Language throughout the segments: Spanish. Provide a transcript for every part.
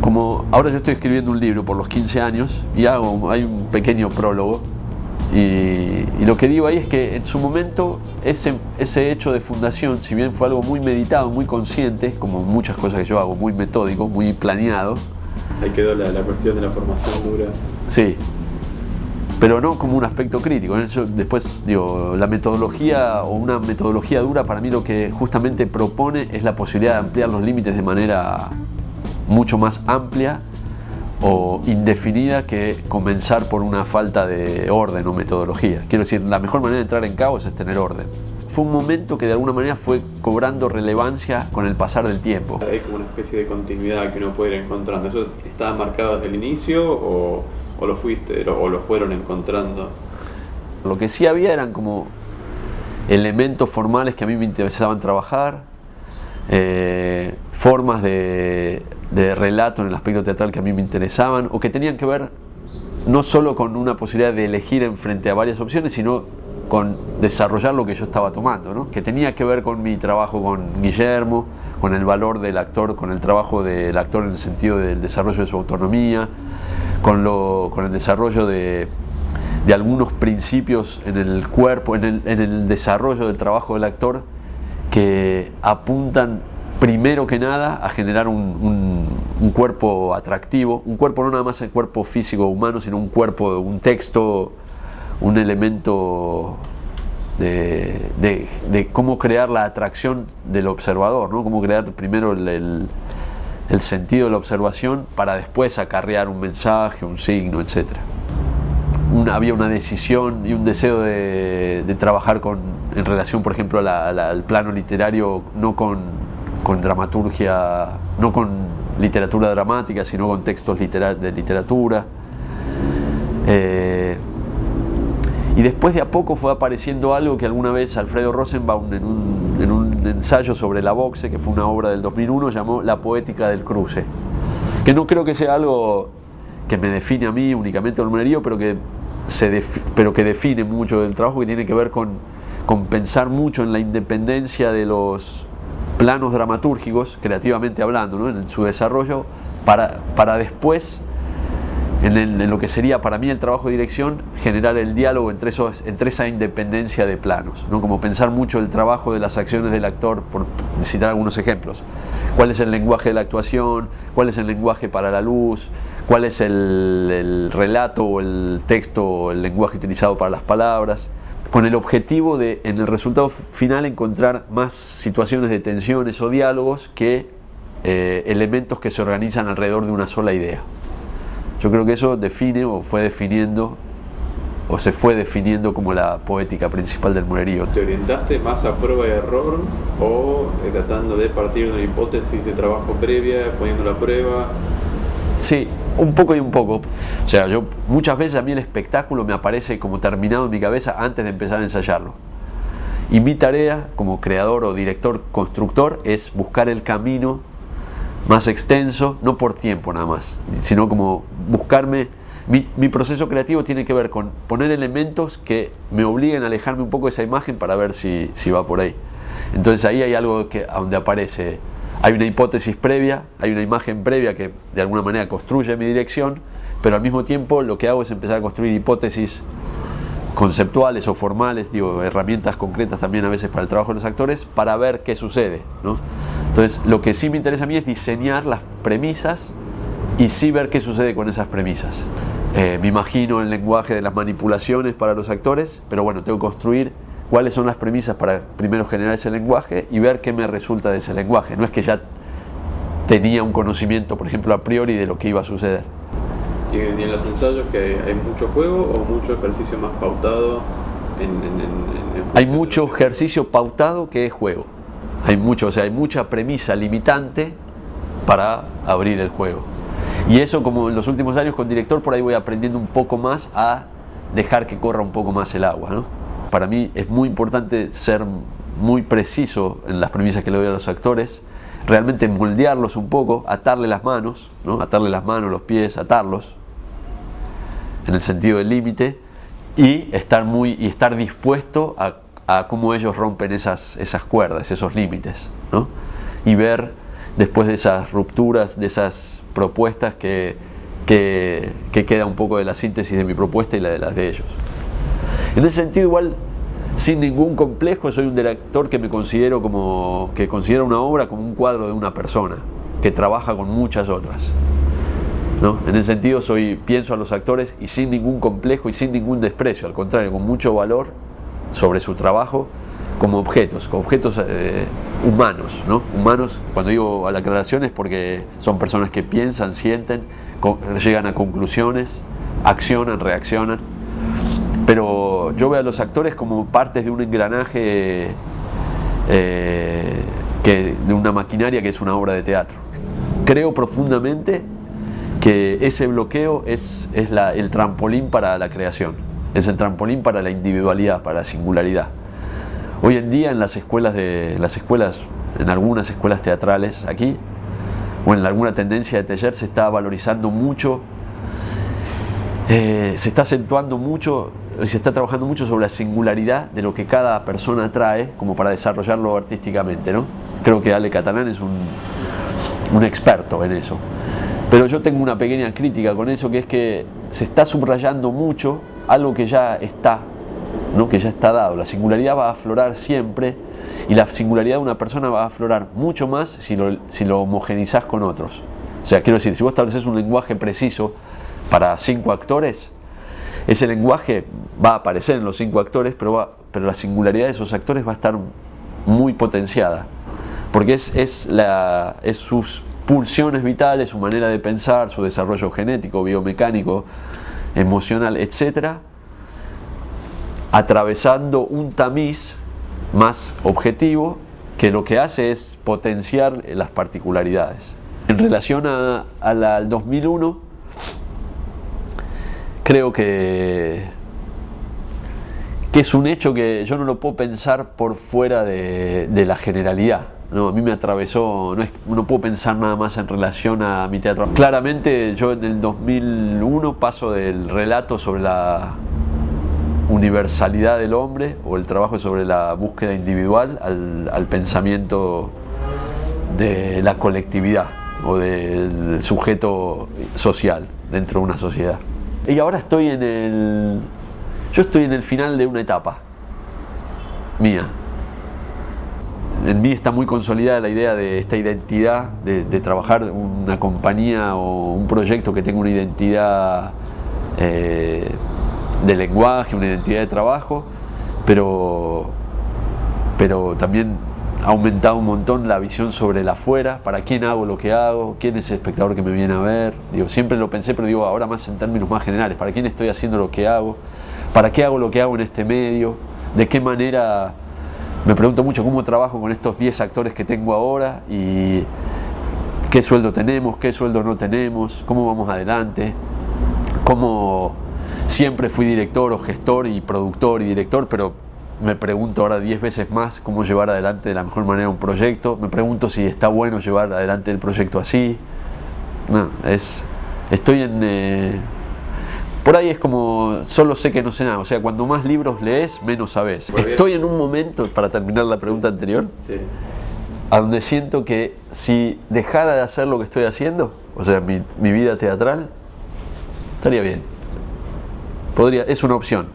Como ahora yo estoy escribiendo un libro por los 15 años y hay un pequeño prólogo y lo que digo ahí es que en su momento ese hecho de fundación, si bien fue algo muy meditado, muy consciente, como muchas cosas que yo hago, muy metódico, muy planeado. Ahí quedó la cuestión de la formación dura. Sí, pero no como un aspecto crítico. Yo después digo, la metodología o una metodología dura para mí lo que justamente propone es la posibilidad de ampliar los límites de manera mucho más amplia o indefinida que comenzar por una falta de orden o metodología. Quiero decir, la mejor manera de entrar en caos es tener orden. Fue un momento que de alguna manera fue cobrando relevancia con el pasar del tiempo. Hay como una especie de continuidad que uno puede ir encontrando. ¿Eso estaba marcado desde el inicio o lo fueron encontrando? Lo que sí había eran como elementos formales que a mí me interesaban trabajar, formas de relato en el aspecto teatral que a mí me interesaban o que tenían que ver no solo con una posibilidad de elegir en frente a varias opciones, sino con desarrollar lo que yo estaba tomando, ¿no? Que tenía que ver con mi trabajo con Guillermo, con el valor del actor, con el trabajo del actor en el sentido del desarrollo de su autonomía, con el desarrollo de algunos principios en el cuerpo, en el desarrollo del trabajo del actor que apuntan primero que nada a generar un cuerpo atractivo, un cuerpo no nada más el cuerpo físico humano, sino un cuerpo, un texto, un elemento de cómo crear la atracción del observador, ¿no? Cómo crear primero el sentido de la observación para después acarrear un mensaje, un signo, etc. Había una decisión y un deseo de trabajar en relación, por ejemplo, al plano literario, no con dramaturgia, no con literatura dramática, sino con textos de literatura. Y después de a poco fue apareciendo algo que alguna vez Alfredo Rosenbaum en un ensayo sobre la boxe, que fue una obra del 2001, llamó La poética del cruce, que no creo que sea algo que me define a mí únicamente el monerío, pero que define mucho del trabajo, que tiene que ver con pensar mucho en la independencia de los planos dramatúrgicos, creativamente hablando, ¿no? En su desarrollo, para después, en lo que sería para mí el trabajo de dirección, generar el diálogo entre esa independencia de planos, ¿no? Como pensar mucho el trabajo de las acciones del actor, por citar algunos ejemplos. ¿Cuál es el lenguaje de la actuación? ¿Cuál es el lenguaje para la luz? ¿Cuál es el relato o el texto o el lenguaje utilizado para las palabras? Con el objetivo de, en el resultado final, encontrar más situaciones de tensiones o diálogos que elementos que se organizan alrededor de una sola idea. Yo creo que eso define o se fue definiendo como la poética principal del monerío. ¿Te orientaste más a prueba y error o tratando de partir de una hipótesis de trabajo previa, poniendo la prueba? Sí, un poco y un poco. O sea, muchas veces a mí el espectáculo me aparece como terminado en mi cabeza antes de empezar a ensayarlo. Y mi tarea como creador o director constructor es buscar el camino más extenso, no por tiempo nada más, sino como buscarme. Mi proceso creativo tiene que ver con poner elementos que me obliguen a alejarme un poco de esa imagen para ver si va por ahí. Entonces ahí hay algo donde aparece, hay una hipótesis previa, hay una imagen previa que de alguna manera construye mi dirección, pero al mismo tiempo lo que hago es empezar a construir hipótesis conceptuales o formales, herramientas concretas también a veces para el trabajo de los actores, para ver qué sucede, ¿no? Entonces lo que sí me interesa a mí es diseñar las premisas y sí ver qué sucede con esas premisas. Me imagino el lenguaje de las manipulaciones para los actores, pero bueno, tengo que construir cuáles son las premisas para primero generar ese lenguaje y ver qué me resulta de ese lenguaje. No es que ya tenía un conocimiento, por ejemplo, a priori de lo que iba a suceder. ¿Y en los ensayos que hay mucho juego o mucho ejercicio más pautado? Hay mucho ejercicio pautado que es juego. Hay mucha premisa limitante para abrir el juego. Y eso, como en los últimos años con director, por ahí voy aprendiendo un poco más a dejar que corra un poco más el agua, ¿no? Para mí es muy importante ser muy preciso en las premisas que le doy a los actores, realmente moldearlos un poco, atarle las manos, ¿no? Atarle las manos, los pies, atarlos en el sentido del límite y estar dispuesto a cómo ellos rompen esas cuerdas, esos límites, ¿no? Y ver después de esas rupturas, de esas propuestas que queda un poco de la síntesis de mi propuesta y la de las de ellos. En ese sentido, igual, sin ningún complejo, soy un director que considera una obra como un cuadro de una persona que trabaja con muchas otras, ¿no? En ese sentido pienso a los actores y sin ningún complejo y sin ningún desprecio, al contrario, con mucho valor sobre su trabajo, como objetos humanos, ¿no? Humanos, cuando digo a la aclaración, es porque son personas que piensan, sienten, llegan a conclusiones, accionan, reaccionan. Pero yo veo a los actores como partes de un engranaje, de una maquinaria que es una obra de teatro. Creo profundamente que ese bloqueo es el trampolín para la creación, es el trampolín para la individualidad, para la singularidad. Hoy en día en algunas escuelas teatrales aquí, o en alguna tendencia de taller, se está valorizando mucho, se está acentuando mucho, se está trabajando mucho sobre la singularidad de lo que cada persona trae como para desarrollarlo artísticamente, ¿no? Creo que Ale Catalán es un experto en eso. Pero yo tengo una pequeña crítica con eso, que es que se está subrayando mucho algo que ya está, ¿no? Que ya está dado. La singularidad va a aflorar siempre, y la singularidad de una persona va a aflorar mucho más si lo homogeneizás con otros. O sea, quiero decir, si vos estableces un lenguaje preciso para 5 actores, ese lenguaje va a aparecer en los 5 actores, pero la singularidad de esos actores va a estar muy potenciada, porque es sus pulsiones vitales, su manera de pensar, su desarrollo genético, biomecánico, emocional, etcétera, atravesando un tamiz más objetivo que lo que hace es potenciar las particularidades. En relación al 2001, creo que es un hecho que yo no lo puedo pensar por fuera de la generalidad, ¿no? A mí me atravesó, no puedo pensar nada más en relación a mi teatro. Claramente yo en el 2001 paso del relato sobre la universalidad del hombre, o el trabajo sobre la búsqueda individual, al pensamiento de la colectividad o del sujeto social dentro de una sociedad. Y ahora estoy en el final de una etapa mía. En mí está muy consolidada la idea de esta identidad, de trabajar una compañía o un proyecto que tenga una identidad de lenguaje, una identidad de trabajo, pero también ha aumentado un montón la visión sobre el afuera, para quién hago lo que hago, quién es el espectador que me viene a ver. Digo, siempre lo pensé, pero digo ahora más en términos más generales, para quién estoy haciendo lo que hago, para qué hago lo que hago en este medio, de qué manera. Me pregunto mucho cómo trabajo con estos 10 actores que tengo ahora y qué sueldo tenemos, qué sueldo no tenemos, cómo vamos adelante, cómo siempre fui director o gestor y productor y director, pero me pregunto ahora 10 veces más cómo llevar adelante de la mejor manera un proyecto. Me pregunto si está bueno llevar adelante el proyecto así. No, estoy en... por ahí es como, solo sé que no sé nada. O sea, cuando más libros lees, menos sabes. Estoy en un momento, para terminar la pregunta anterior, sí, a donde siento que si dejara de hacer lo que estoy haciendo, o sea, mi vida teatral, estaría bien. Es una opción.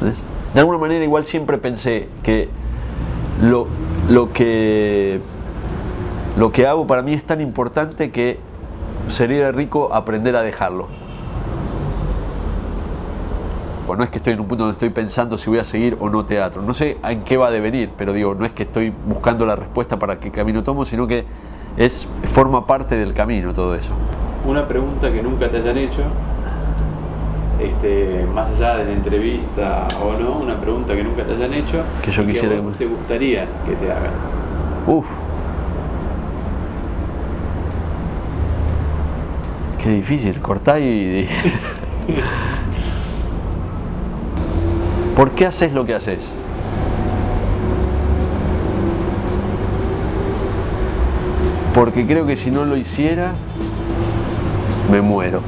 ¿Ves? De alguna manera igual siempre pensé que lo que hago para mí es tan importante que sería rico aprender a dejarlo. Bueno, no es que estoy en un punto donde estoy pensando si voy a seguir o no teatro. No sé en qué va a devenir, pero digo, no es que estoy buscando la respuesta para qué camino tomo, sino que forma parte del camino todo eso. Una pregunta que nunca te hayan hecho, más allá de la entrevista o no, una pregunta que nunca te hayan hecho, que yo quisiera que te gustaría que te hagan. Qué difícil, cortá y... ¿Por qué haces lo que haces? Porque creo que si no lo hiciera, me muero.